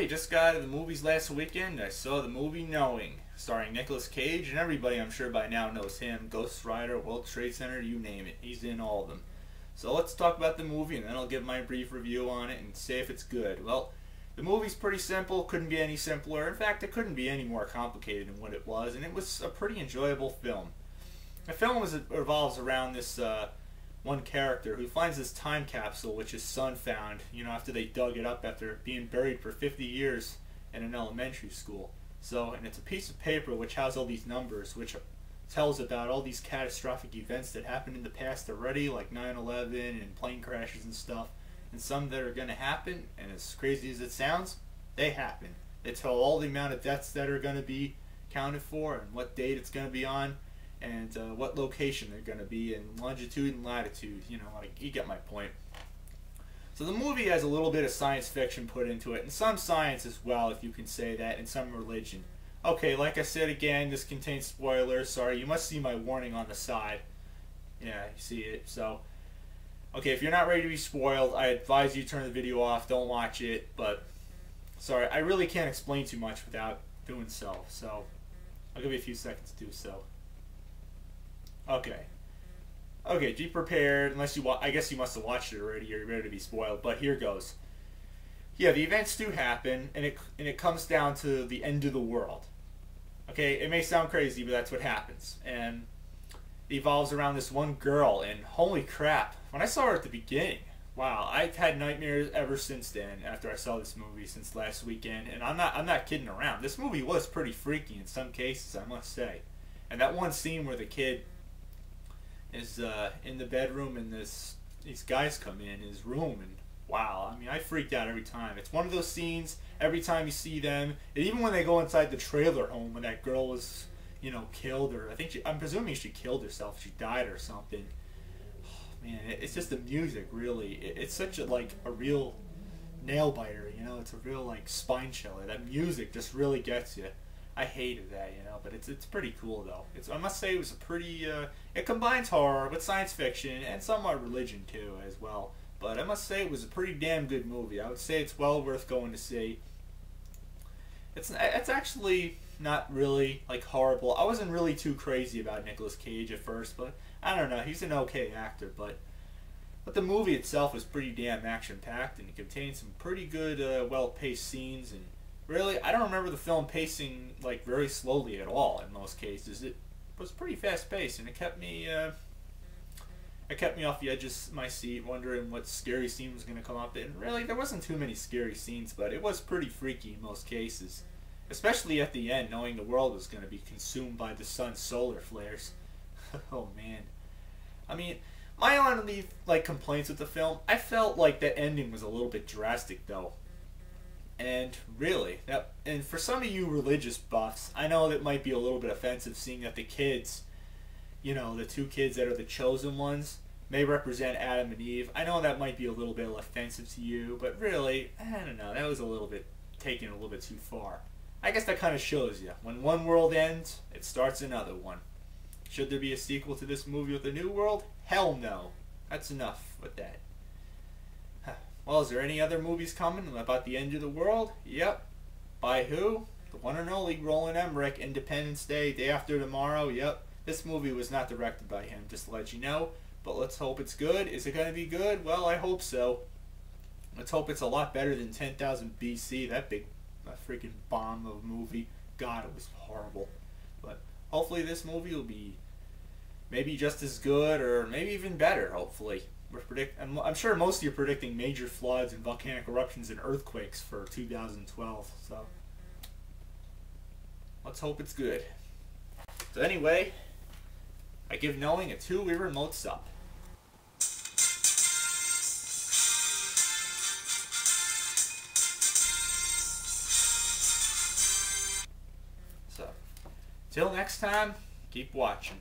just got out of the movies last weekend. I saw the movie Knowing, starring Nicolas Cage, and everybody I'm sure by now knows him. Ghost Rider, World Trade Center, you name it. He's in all of them. So let's talk about the movie, and then I'll give my brief review on it and say if it's good. Well, the movie's pretty simple. Couldn't be any simpler. In fact, it couldn't be any more complicated than what it was, and it was a pretty enjoyable film. The film revolves around this one character who finds this time capsule which his son found, after they dug it up after being buried for 50 years in an elementary school. And it's a piece of paper which has all these numbers, which tells about all these catastrophic events that happened in the past already, like 9/11 and plane crashes and stuff, and some that are going to happen, and as crazy as it sounds, they happen. They tell all the amount of deaths that are going to be counted for, and what date it's going to be on, and what location they're going to be in, longitude and latitude. You get my point. So the movie has a little bit of science fiction put into it, and some science as well, if you can say that, and some religion. Okay, like I said again, this contains spoilers. Sorry, you must see my warning on the side. Yeah, you see it. So, okay, if you're not ready to be spoiled, I advise you turn the video off. Don't watch it. But, sorry, I really can't explain too much without doing so. So, I'll give you a few seconds to do so. Okay. Okay, be prepared. Unless I guess you must have watched it already. You're ready to be spoiled. But here goes. Yeah, the events do happen, and it comes down to the end of the world. Okay, it may sound crazy, but that's what happens. And it evolves around this one girl, and holy crap, when I saw her at the beginning, wow, I've had nightmares ever since then. After I saw this movie since last weekend, and I'm not kidding around. This movie was pretty freaky in some cases, I must say. And that one scene where the kid is in the bedroom, and these guys come in his room, and wow, I mean, I freaked out every time. It's one of those scenes, every time you see them, and even when they go inside the trailer home when that girl was, killed, or I'm presuming she killed herself, she died or something. Oh, man, it's just the music, really. It's such a real nail biter, it's a real, spine chiller. That music just really gets you. I hated that, but it's pretty cool, though. I must say it was a pretty, it combines horror with science fiction and somewhat religion, too, as well. But I must say it was a pretty damn good movie. I would say it's well worth going to see. It's actually not really horrible. I wasn't really too crazy about Nicolas Cage at first, but I don't know. He's an okay actor, but the movie itself was pretty damn action-packed, and it contained some pretty good, well-paced scenes. And really, I don't remember the film pacing very slowly at all. In most cases, it was pretty fast-paced, and it kept me off the edge of my seat, wondering what scary scene was going to come up. And really, there wasn't too many scary scenes, but it was pretty freaky in most cases. Especially at the end, knowing the world was going to be consumed by the sun's solar flares. Oh, man. I mean, my only, complaints with the film, I felt like that ending was a little bit drastic, though. And really, and for some of you religious buffs, I know that might be a little bit offensive, seeing that the kids, the two kids that are the chosen ones, may represent Adam and Eve. I know that might be a little bit offensive to you, but really, I don't know, that was taken a little bit too far. I guess that kind of shows you. When one world ends, it starts another one. Should there be a sequel to this movie with a new world? Hell no. That's enough with that. Well, is there any other movies coming about the end of the world? Yep. By who? The one and only Roland Emmerich, Independence Day, Day After Tomorrow. Yep. This movie was not directed by him, just to let you know. But let's hope it's good. Is it going to be good? Well, I hope so. Let's hope it's a lot better than 10,000 BC, that big freaking bomb of a movie. God, it was horrible. But hopefully this movie will be maybe just as good, or maybe even better, hopefully. I'm sure most of you are predicting major floods and volcanic eruptions and earthquakes for 2012. So let's hope it's good. So anyway, I give Knowing a 2 remote sub. So, till next time, keep watching.